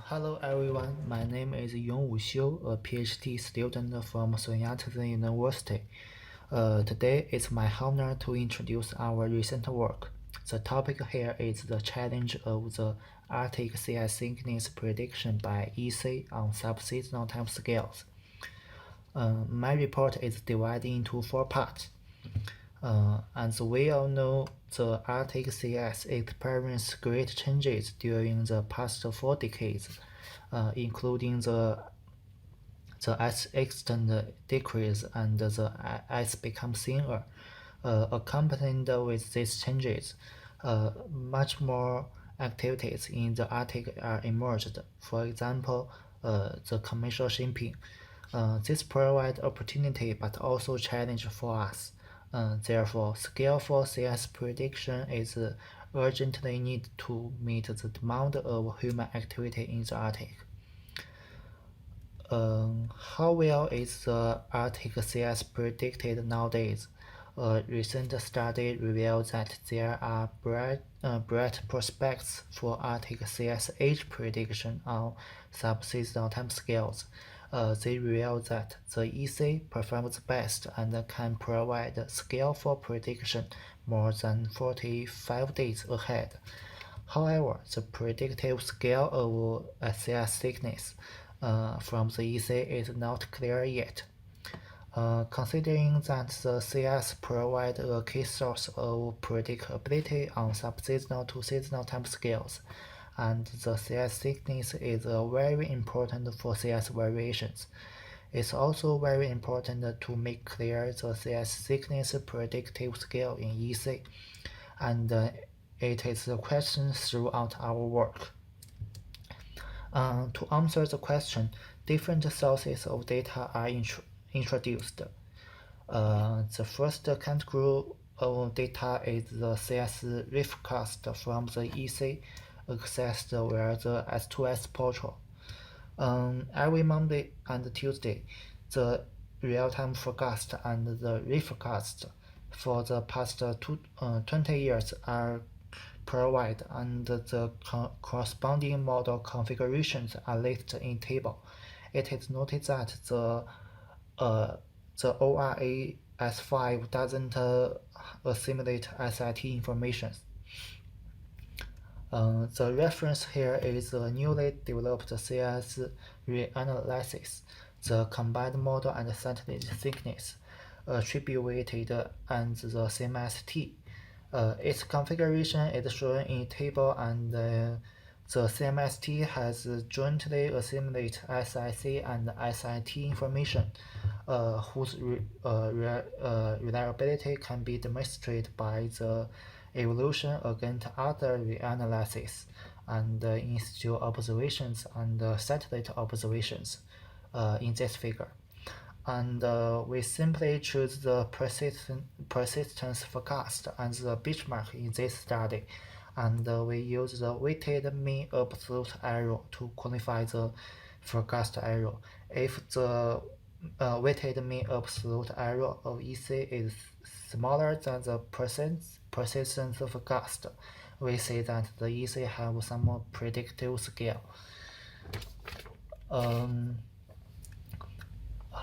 Hello everyone, my name is Yongwu, a PhD student from Yat-sen University. Today it's my honor to introduce our recent work. The topic here is the challenge of the Arctic sea ice thickness prediction by EC on subseasonal timescales. My report is divided into 4 parts. As we all know, the Arctic sea ice experienced great changes during the past 4 decades, including the ice extent decrease and the ice becomes thinner. Accompanied with these changes, much more activities in the Arctic are emerged. For example, the commercial shipping. This provides opportunity but also challenge for us. Therefore, skillful CS prediction is urgently needed to meet the demand of human activity in the Arctic. How well is the Arctic CS predicted nowadays? A recent study revealed that there are bright prospects for Arctic CS age prediction on subseasonal timescales. They reveal that the EC performs best and can provide skillful prediction more than 45 days ahead. However, the predictive scale of CS thickness from the EC is not clear yet. Considering that the CS provides a key source of predictability on subseasonal to seasonal timescales, and the CS thickness is very important for CS variations. It's also very important to make clear the CS thickness predictive scale in EC, and it is a question throughout our work. To answer the question, different sources of data are introduced. The first category of data is the CS reforecast from the EC accessed via the S2S portal. Every Monday and Tuesday, the real-time forecast and the reforecast for the past 20 years are provided, and the corresponding model configurations are listed in table. It is noted that the ORA S5 doesn't assimilate SIT information. The reference here is a newly developed CS reanalysis, the combined model and satellite thickness attributed and the CMST. Its configuration is shown in table, and the CMST has jointly assimilated SIC and SIT information, whose reliability can be demonstrated by the evolution against other reanalysis and in-situ observations and satellite observations in this figure. And we simply choose the persistence forecast as the benchmark in this study, and we use the weighted mean absolute error to quantify the forecast error. If the weighted mean absolute error of EC is smaller than the persistence forecast, we say that the EC have some predictive scale.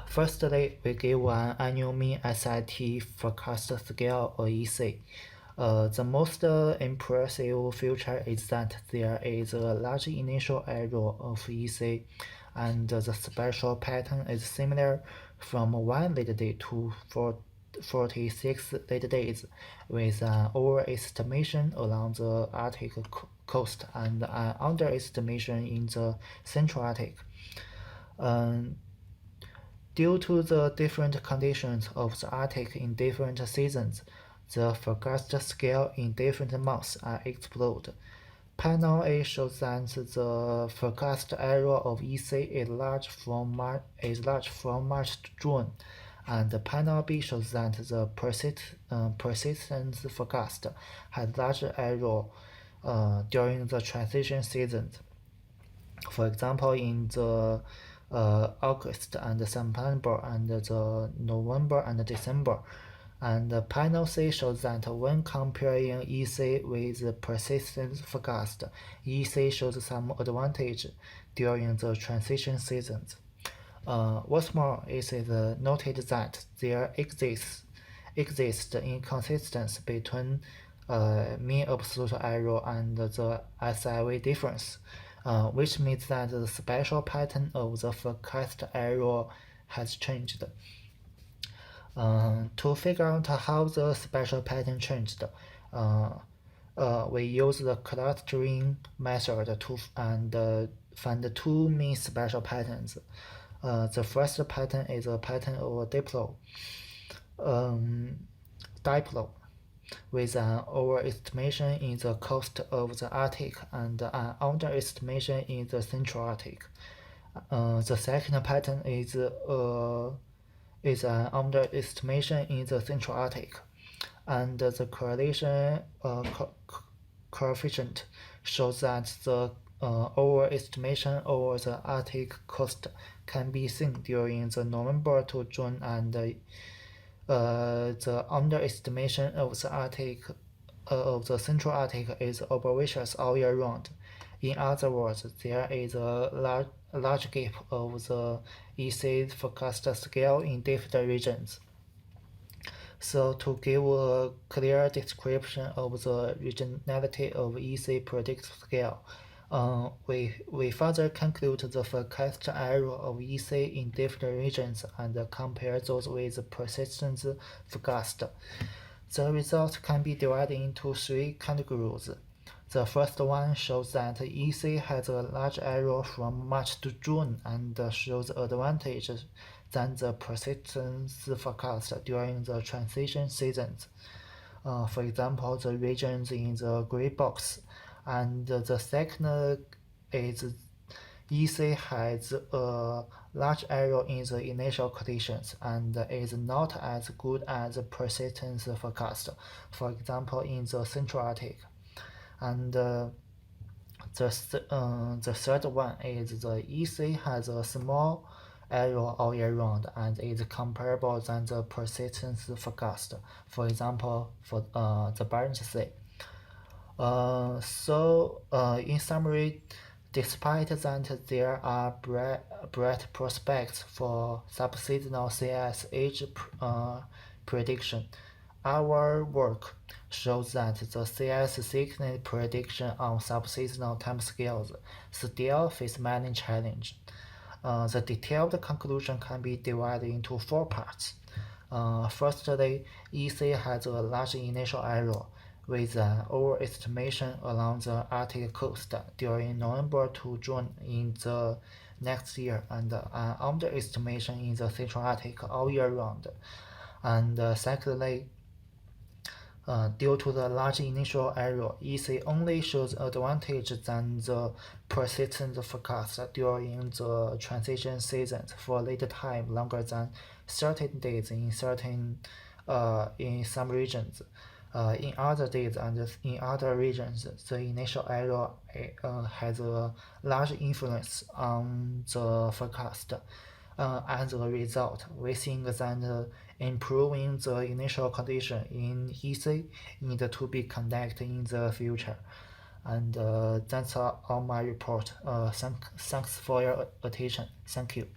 Firstly, we give an annual mean SIT forecast scale or EC. The most impressive feature is that there is a large initial error of EC, and the spatial pattern is similar from 1 late day to 46 late days, with an overestimation along the Arctic coast and an underestimation in the Central Arctic. Due to the different conditions of the Arctic in different seasons, the forecast scale in different months are explored. Panel A shows that the forecast error of EC is large from March to June, and panel B shows that the persistence forecast has large error during the transition seasons. For example, in the August and September and the November and December, And panel C shows that when comparing EC with persistent forecast, EC shows some advantage during the transition seasons. What's more, it is noted that there exists inconsistency between mean absolute error and the SIV difference, which means that the spatial pattern of the forecast error has changed. To figure out how the spatial pattern changed, we use the clustering method to find two mean spatial patterns. The first pattern is a pattern of dipole, with an overestimation in the coast of the Arctic and an underestimation in the Central Arctic. The second pattern is an underestimation in the Central Arctic, and the correlation coefficient shows that the overestimation over the Arctic coast can be seen during the November to June, and the underestimation of the Arctic of the Central Arctic is obvious all year round. In other words, there is a large gap of the EC forecast scale in different regions. So to give a clear description of the regionality of EC predictive scale, we further conclude the forecast error of EC in different regions and compare those with persistent forecast. The results can be divided into three categories. The first one shows that EC has a large error from March to June and shows advantage than the persistence forecast during the transition seasons. For example, the regions in the gray box. And the second is EC has a large error in the initial conditions and is not as good as persistence forecast, for example in the Central Arctic. And the third one is the EC has a small error all year round and is comparable than the persistence forecast, for example for the Barents Sea. In summary, despite that there are bright prospects for subseasonal CS age prediction, our work shows that the CS thickness prediction on subseasonal timescales still face many challenges. The detailed conclusion can be divided into four parts. Firstly, EC has a large initial error, with an overestimation along the Arctic coast during November to June in the next year and an underestimation in the Central Arctic all year round. And secondly, due to the large initial error, EC only shows advantage than the persistent forecast during the transition seasons for later time longer than 13 days in some regions. In other days and in other regions, the initial error has a large influence on the forecast. As a result, we think that improving the initial condition in EC need to be conducted in the future. And that's all my report. Thanks for your attention. Thank you.